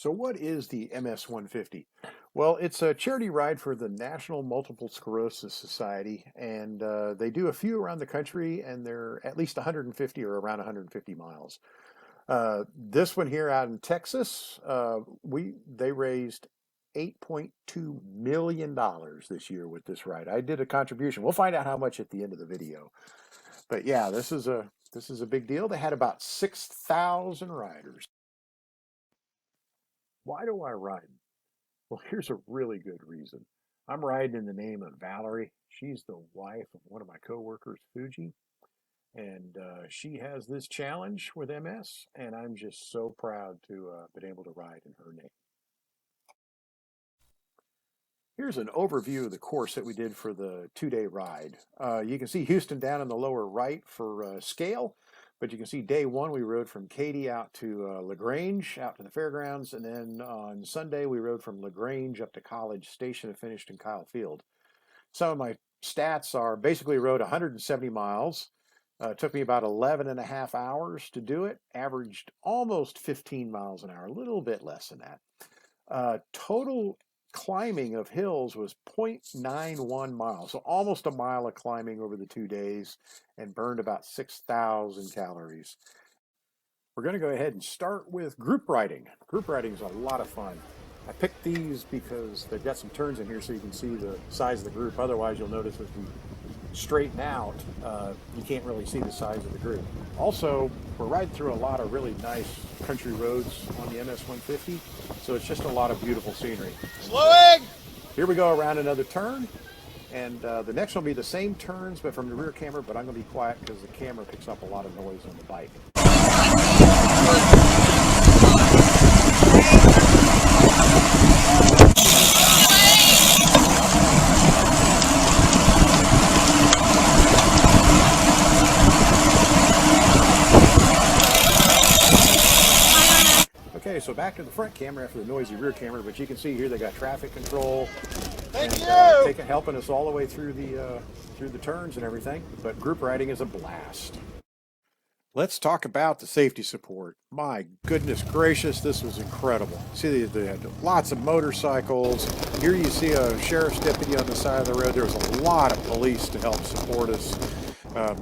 So what is the MS150? Well, it's a charity ride for the National Multiple Sclerosis Society, and they do a few around the country, and they're at least 150 or around 150 miles. This one here out in Texas, they raised $8.2 million this year with this ride. I did a contribution. We'll find out how much at the end of the video. But yeah, this is a big deal. They had about 6,000 riders. Why do I ride? Well, here's a really good reason. I'm riding in the name of Valerie. She's the wife of one of my coworkers, Fuji, and she has this challenge with MS, and I'm just so proud to been able to ride in her name. Here's an overview of the course that we did for the 2-day ride. You can see Houston down in the lower right for scale, but you can see day one we rode from Katy out to Grange, out to the fairgrounds, and then on Sunday we rode from Grange up to College Station and finished in Kyle Field. Some of my stats are basically rode 170 miles. It took me about 11 and a half hours to do it, averaged almost 15 miles an hour, a little bit less than that. Total climbing of hills was 0.91 miles, so almost a mile of climbing over the 2 days, and burned about 6,000 calories. We're going to go ahead and start with group riding. Group riding is a lot of fun. I picked these because they've got some turns in here so you can see the size of the group. Otherwise, you'll notice as we straighten out, you can't really see the size of the group. Also, we're riding through a lot of really nice country roads on the MS150, so it's just a lot of beautiful scenery. Slowing! Here we go around another turn, and the next one will be the same turns, but from the rear camera, but I'm going to be quiet because the camera picks up a lot of noise on the bike. Okay, so back to the front camera after the noisy rear camera, but you can see here they got traffic control and helping us all the way through the turns and everything. But group riding is a blast. Let's talk about the safety support. My goodness gracious, this was incredible. See, they had lots of motorcycles. Here you see a sheriff's deputy on the side of the road. There was a lot of police to help support us.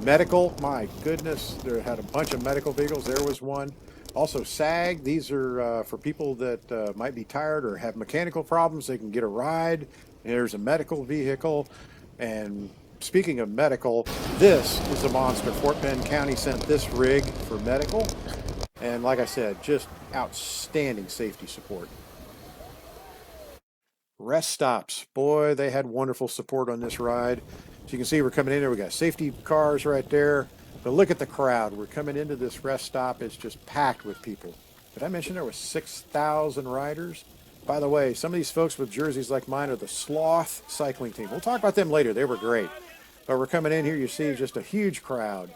Medical, my goodness, there had a bunch of medical vehicles. There was one. Also SAG, these are for people that might be tired or have mechanical problems. They can get a ride. There's a medical vehicle. And speaking of medical, this is a monster. Fort Bend County sent this rig for medical. And like I said, just outstanding safety support. Rest stops. Boy, they had wonderful support on this ride. So you can see we're coming in there. We got safety cars right there. But look at the crowd. We're coming into this rest stop. It's just packed with people. Did I mention there were 6,000 riders? By the way, some of these folks with jerseys like mine are the Sloth cycling team. We'll talk about them later. They were great. But we're coming in here. You see just a huge crowd.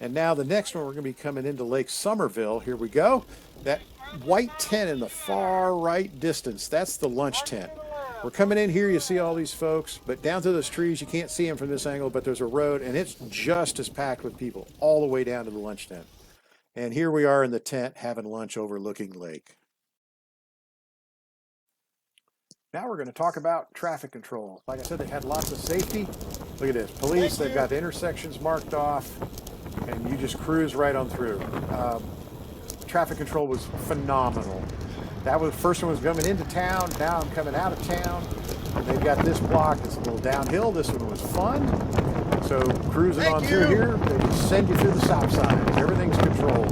And now the next one, we're going to be coming into Lake Somerville. Here we go. That white tent in the far right distance, that's the lunch tent. We're coming in here, you see all these folks, but down through those trees, you can't see them from this angle, but there's a road, and it's just as packed with people all the way down to the lunch tent. And here we are in the tent having lunch overlooking lake. Now we're going to talk about traffic control. Like I said, they had lots of safety. Look at this. Police, they've got the intersections marked off, and you just cruise right on through. Traffic control was phenomenal. That was the first one was coming into town. Now I'm coming out of town. And they've got this block. It's a little downhill. This one was fun. So cruising on through here, they just send you through the stop signs. Everything's controlled.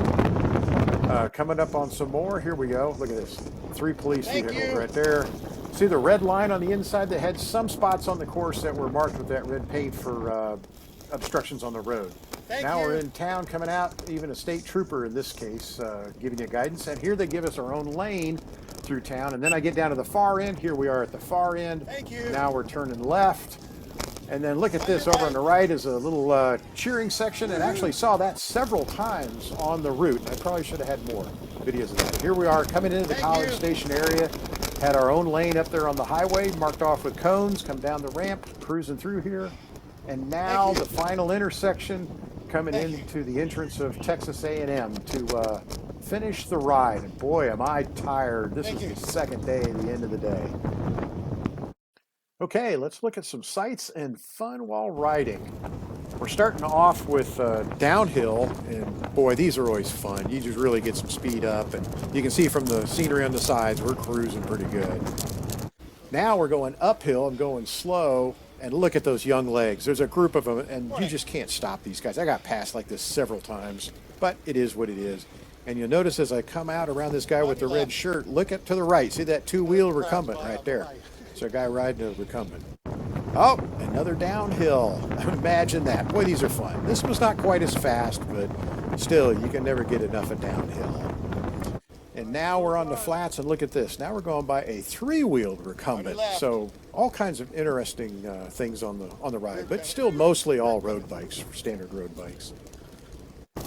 Coming up on some more. Here we go. Look at this. 3 police vehicles right there. See the red line on the inside? They had some spots on the course that were marked with that red paint for obstructions on the road. Now we're in town coming out, even a state trooper in this case, giving you guidance. And here they give us our own lane through town. And then I get down to the far end. Here we are at the far end. Now we're turning left. And then look at this. Over on the right is a little cheering section. And actually saw that several times on the route. I probably should have had more videos of that. Here we are coming into the College Station area. Had our own lane up there on the highway, marked off with cones. Come down the ramp, cruising through here. And now the final intersection, coming into the entrance of Texas A&M to finished the ride, and boy, am I tired. This is the second day, the end of the day. Okay, let's look at some sights and fun while riding. We're starting off with downhill, and boy, these are always fun. You just really get some speed up, and you can see from the scenery on the sides, we're cruising pretty good. Now we're going uphill. I'm going slow, and look at those young legs. There's a group of them, and you just can't stop these guys. I got past like this several times, but it is what it is. And you'll notice as I come out around this guy with the red shirt, look at to the right. See that two-wheel recumbent right there? It's a guy riding a recumbent. Oh, another downhill. Imagine that. Boy, these are fun. This was not quite as fast, but still, you can never get enough of downhill. And now we're on the flats, and look at this. Now we're going by a three-wheeled recumbent. So all kinds of interesting things on the ride, but still mostly all road bikes, standard road bikes.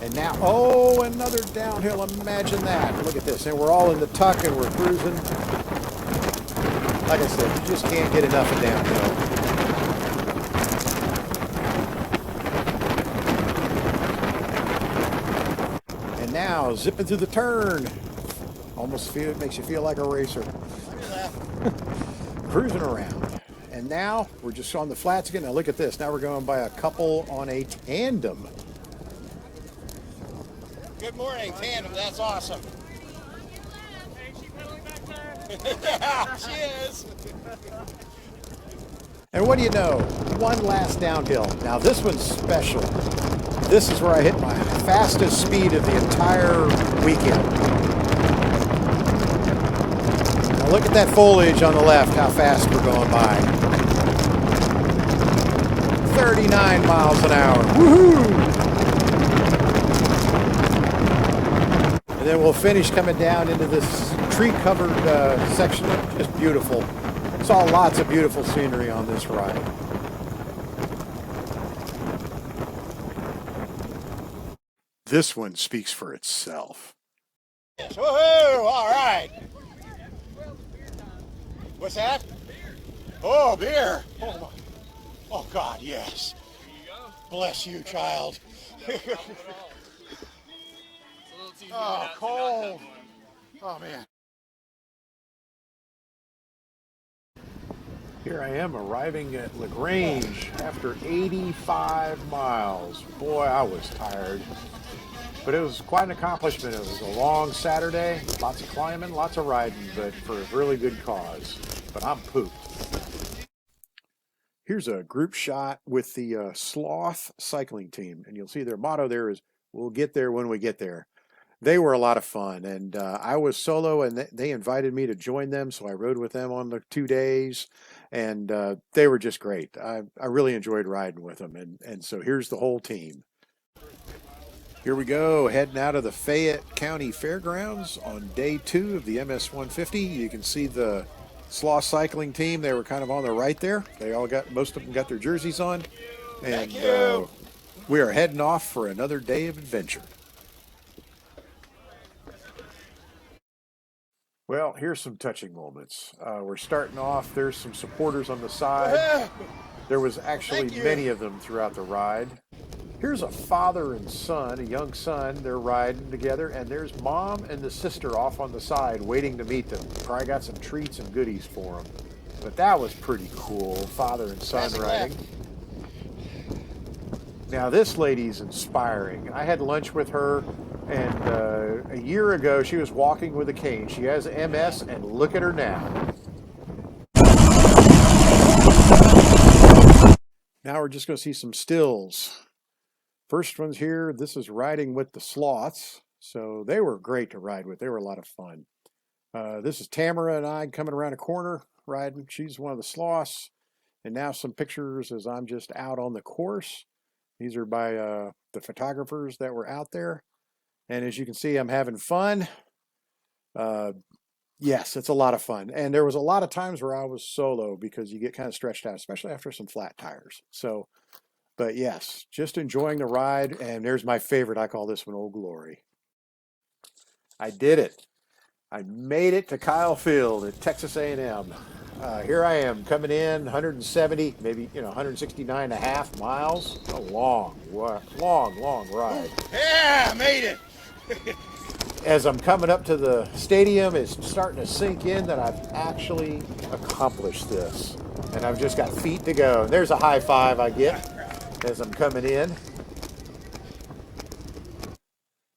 And now, oh, another downhill. Imagine that. Look at this. And we're all in the tuck, and we're cruising. Like I said, you just can't get enough of downhill. And now, zipping through the turn. Almost makes you feel like a racer. Cruising around. And now, we're just on the flats again. Now look at this. Now we're going by a couple on a tandem. Good morning, tandem. That's awesome. Yeah, she is. And what do you know? One last downhill. Now this one's special. This is where I hit my fastest speed of the entire weekend. Now look at that foliage on the left, how fast we're going by. 39 miles an hour. Woohoo! And then we'll finish coming down into this tree-covered section. Just beautiful. Saw lots of beautiful scenery on this ride. This one speaks for itself. Woohoo! All right. What's that? Oh, beer. Oh, my. Oh God, yes. Bless you, child. Oh, cold. Oh, man. Here I am arriving at Grange after 85 miles. Boy, I was tired. But it was quite an accomplishment. It was a long Saturday, lots of climbing, lots of riding, but for a really good cause. But I'm pooped. Here's a group shot with the Sloth cycling team. And you'll see their motto there is, "We'll get there when we get there." They were a lot of fun. And I was solo, and they invited me to join them. So I rode with them on the 2 days. And they were just great. I really enjoyed riding with them. And so here's the whole team. Here we go, heading out of the Fayette County Fairgrounds on day 2 of the MS150. You can see the Sloth cycling team. They were kind of on the right there. Most of them got their jerseys on. And we are heading off for another day of adventure. Well, here's some touching moments. We're starting off. There's some supporters on the side. There was actually many of them throughout the ride. Here's a father and son, a young son. They're riding together, and there's mom and the sister off on the side waiting to meet them. Probably got some treats and goodies for them. But that was pretty cool, father and son riding. Now this lady's inspiring. I had lunch with her, and a year ago she was walking with a cane. She has MS, and look at her now. Now we're just going to see some stills. First one's here. This is riding with the Sloths. So they were great to ride with. They were a lot of fun. This is Tamara and I coming around a corner riding. She's one of the Sloths. And now some pictures as I'm just out on the course. These are by the photographers that were out there. And as you can see, I'm having fun. Yes, it's a lot of fun. And there was a lot of times where I was solo because you get kind of stretched out, especially after some flat tires. So, but yes, just enjoying the ride. And there's my favorite. I call this one Old Glory. I did it. I made it to Kyle Field at Texas A&M. Here I am coming in 170, maybe 169 and a half miles. A long ride. Yeah, I made it. as I'm coming up to the stadium, it's starting to sink in that I've actually accomplished this. And I've just got feet to go. And there's a high five I get as I'm coming in.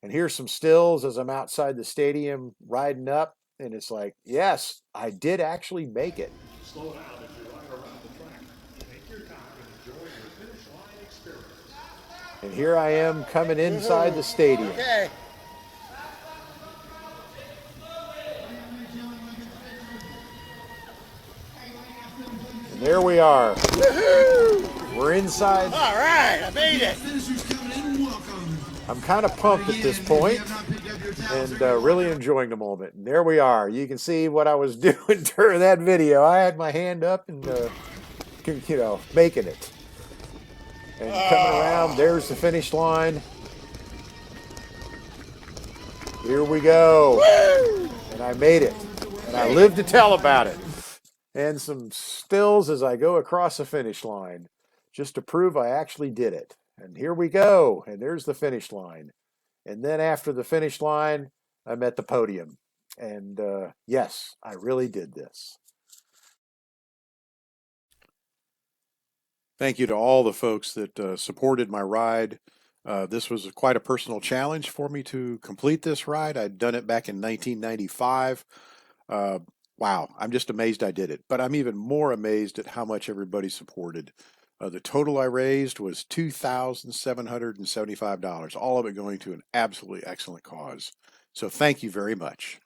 And here's some stills as I'm outside the stadium riding up. And it's like, yes, I did actually make it. Slow down as you ride around the track. Take your time and enjoy your finish line experience. And here I am coming inside the stadium. Okay. And there we are. Woohoo! We're inside. All right, I made it. I'm kind of pumped at this point and really enjoying the moment. And there we are. You can see what I was doing during that video. I had my hand up and, making it. And coming around, there's the finish line. Here we go. Woo! And I made it. And I lived to tell about it. And some stills as I go across the finish line, just to prove I actually did it. And here we go. And there's the finish line. And then after the finish line, I'm at the podium. And yes, I really did this. Thank you to all the folks that supported my ride. This was quite a personal challenge for me to complete this ride. I'd done it back in 1995. Wow, I'm just amazed I did it. But I'm even more amazed at how much everybody supported. The total I raised was $2,775, all of it going to an absolutely excellent cause. So thank you very much.